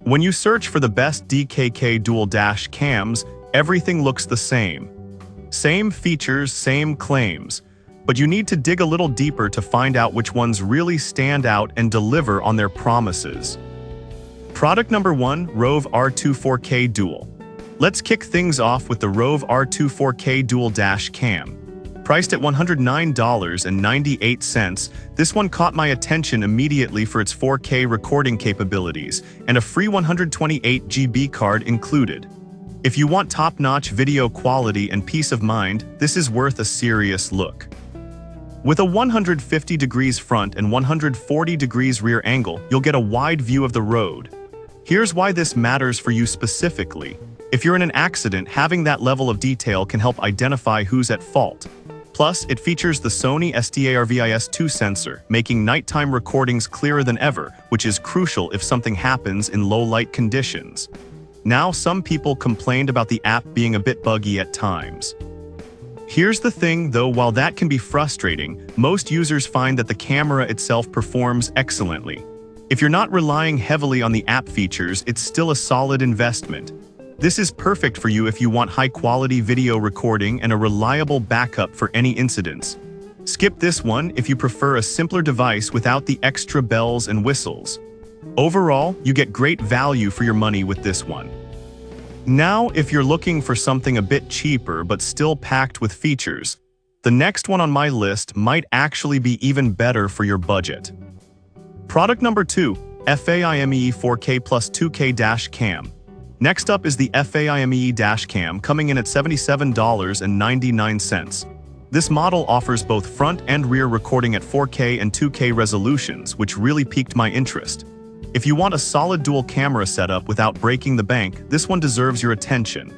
When you search for the best DKK dual dash cams, everything looks the same. Same features, same claims. But you need to dig a little deeper to find out which ones really stand out and deliver on their promises. Product number 1, Rove R2 4K Dual. Let's kick things off with the Rove R2 4K Dual Dash Cam. Priced at $109.98, this one caught my attention immediately for its 4K recording capabilities and a free 128 GB card included. If you want top-notch video quality and peace of mind, this is worth a serious look. With a 150 degrees front and 140 degrees rear angle, you'll get a wide view of the road. Here's why this matters for you specifically. If you're in an accident, having that level of detail can help identify who's at fault. Plus, it features the Sony SDARVIS2 sensor, making nighttime recordings clearer than ever, which is crucial if something happens in low-light conditions. Now, some people complained about the app being a bit buggy at times. Here's the thing, though, while that can be frustrating, most users find that the camera itself performs excellently. If you're not relying heavily on the app features, it's still a solid investment. This is perfect for you if you want high-quality video recording and a reliable backup for any incidents. Skip this one if you prefer a simpler device without the extra bells and whistles. Overall, you get great value for your money with this one. Now, if you're looking for something a bit cheaper but still packed with features, the next one on my list might actually be even better for your budget. Product number 2, FAIME 4K plus 2K Dash Cam. Next up is the FAIME Dash Cam, coming in at $77.99. This model offers both front and rear recording at 4K and 2K resolutions, which really piqued my interest. If you want a solid dual camera setup without breaking the bank, this one deserves your attention.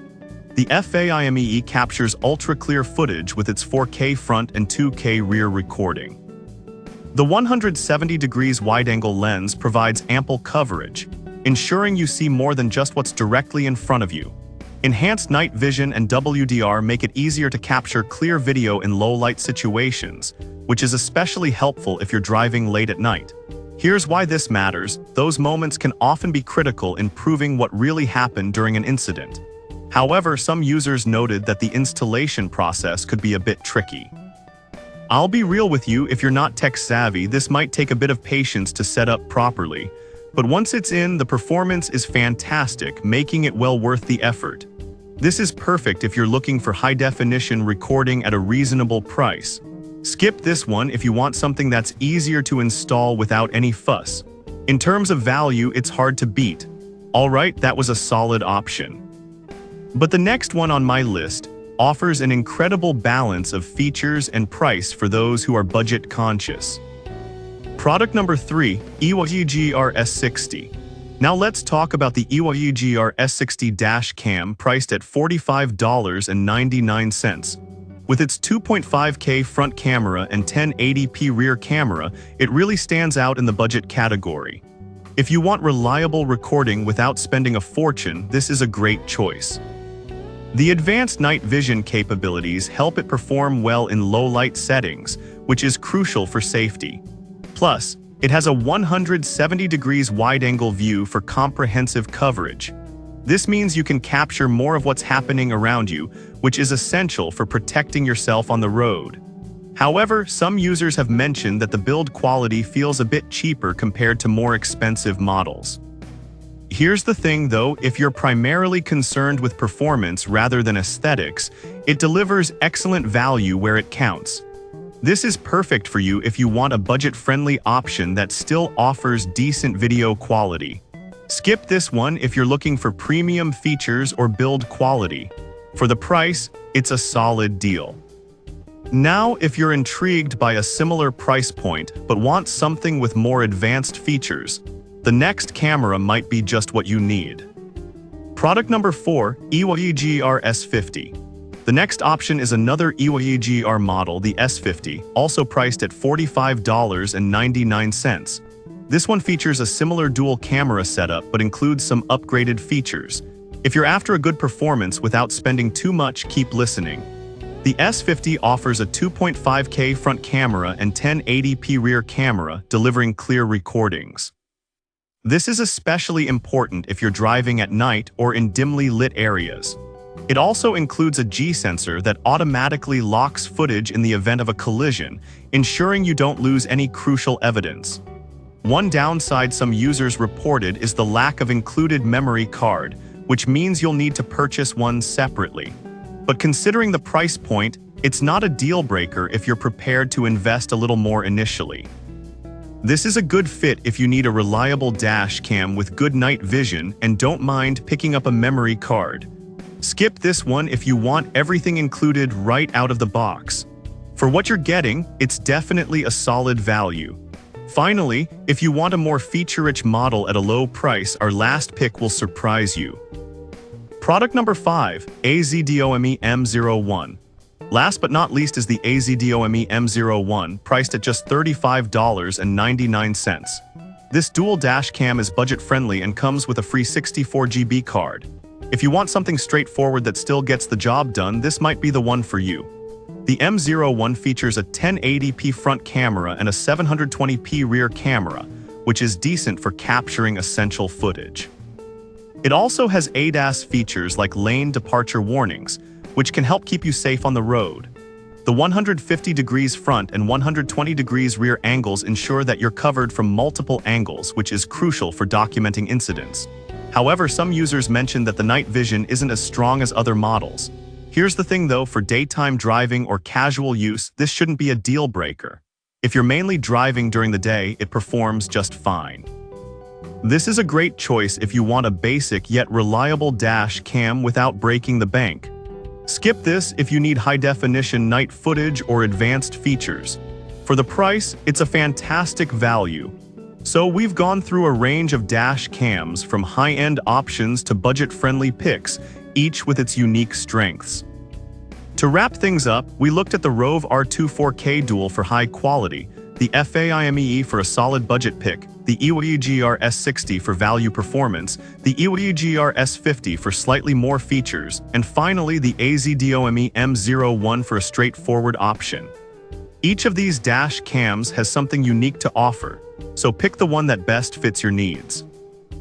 The FAIME captures ultra-clear footage with its 4K front and 2K rear recording. The 170 degrees wide-angle lens provides ample coverage, ensuring you see more than just what's directly in front of you. Enhanced night vision and WDR make it easier to capture clear video in low-light situations, which is especially helpful if you're driving late at night. Here's why this matters. Those moments can often be critical in proving what really happened during an incident. However, some users noted that the installation process could be a bit tricky. I'll be real with you, if you're not tech-savvy, this might take a bit of patience to set up properly. But once it's in, the performance is fantastic, making it well worth the effort. This is perfect if you're looking for high-definition recording at a reasonable price. Skip this one if you want something that's easier to install without any fuss. In terms of value, it's hard to beat. Alright, that was a solid option. But the next one on my list offers an incredible balance of features and price for those who are budget conscious. Product number 3, EYE-GR S60. Now let's talk about the EYE-GR S60 Dash Cam, priced at $45.99. With its 2.5K front camera and 1080p rear camera, it really stands out in the budget category. If you want reliable recording without spending a fortune, this is a great choice. The advanced night vision capabilities help it perform well in low-light settings, which is crucial for safety. Plus, it has a 170 degrees wide-angle view for comprehensive coverage. This means you can capture more of what's happening around you, which is essential for protecting yourself on the road. However, some users have mentioned that the build quality feels a bit cheaper compared to more expensive models. Here's the thing though, if you're primarily concerned with performance rather than aesthetics, it delivers excellent value where it counts. This is perfect for you if you want a budget-friendly option that still offers decent video quality. Skip this one if you're looking for premium features or build quality. For the price, it's a solid deal. Now, if you're intrigued by a similar price point but want something with more advanced features, the next camera might be just what you need. Product number 4, EYE-GR S50. The next option is another EYE-GR model, the S50, also priced at $45.99. This one features a similar dual camera setup but includes some upgraded features. If you're after a good performance without spending too much, keep listening. The S50 offers a 2.5K front camera and 1080p rear camera, delivering clear recordings. This is especially important if you're driving at night or in dimly lit areas. It also includes a G-sensor that automatically locks footage in the event of a collision, ensuring you don't lose any crucial evidence. One downside some users reported is the lack of included memory card, which means you'll need to purchase one separately. But considering the price point, it's not a deal breaker if you're prepared to invest a little more initially. This is a good fit if you need a reliable dash cam with good night vision and don't mind picking up a memory card. Skip this one if you want everything included right out of the box. For what you're getting, it's definitely a solid value. Finally, if you want a more feature-rich model at a low price, our last pick will surprise you. Product number 5, AZDOME M01. Last but not least is the AZDOME M01, priced at just $35.99. This dual dash cam is budget-friendly and comes with a free 64GB card. If you want something straightforward that still gets the job done, this might be the one for you. The M01 features a 1080p front camera and a 720p rear camera, which is decent for capturing essential footage. It also has ADAS features like lane departure warnings, which can help keep you safe on the road. The 150 degrees front and 120 degrees rear angles ensure that you're covered from multiple angles, which is crucial for documenting incidents. However, some users mentioned that the night vision isn't as strong as other models. Here's the thing though, for daytime driving or casual use, this shouldn't be a deal breaker. If you're mainly driving during the day, it performs just fine. This is a great choice if you want a basic yet reliable dash cam without breaking the bank. Skip this if you need high-definition night footage or advanced features. For the price, it's a fantastic value. So we've gone through a range of dash cams from high-end options to budget-friendly picks, each with its unique strengths. To wrap things up, we looked at the Rove R2 4K Dual for high quality, the FAIMEE for a solid budget pick, the EYE-GR S60 for value performance, the EYE-GR S50 for slightly more features, and finally the AZDOME M01 for a straightforward option. Each of these dash cams has something unique to offer, so pick the one that best fits your needs.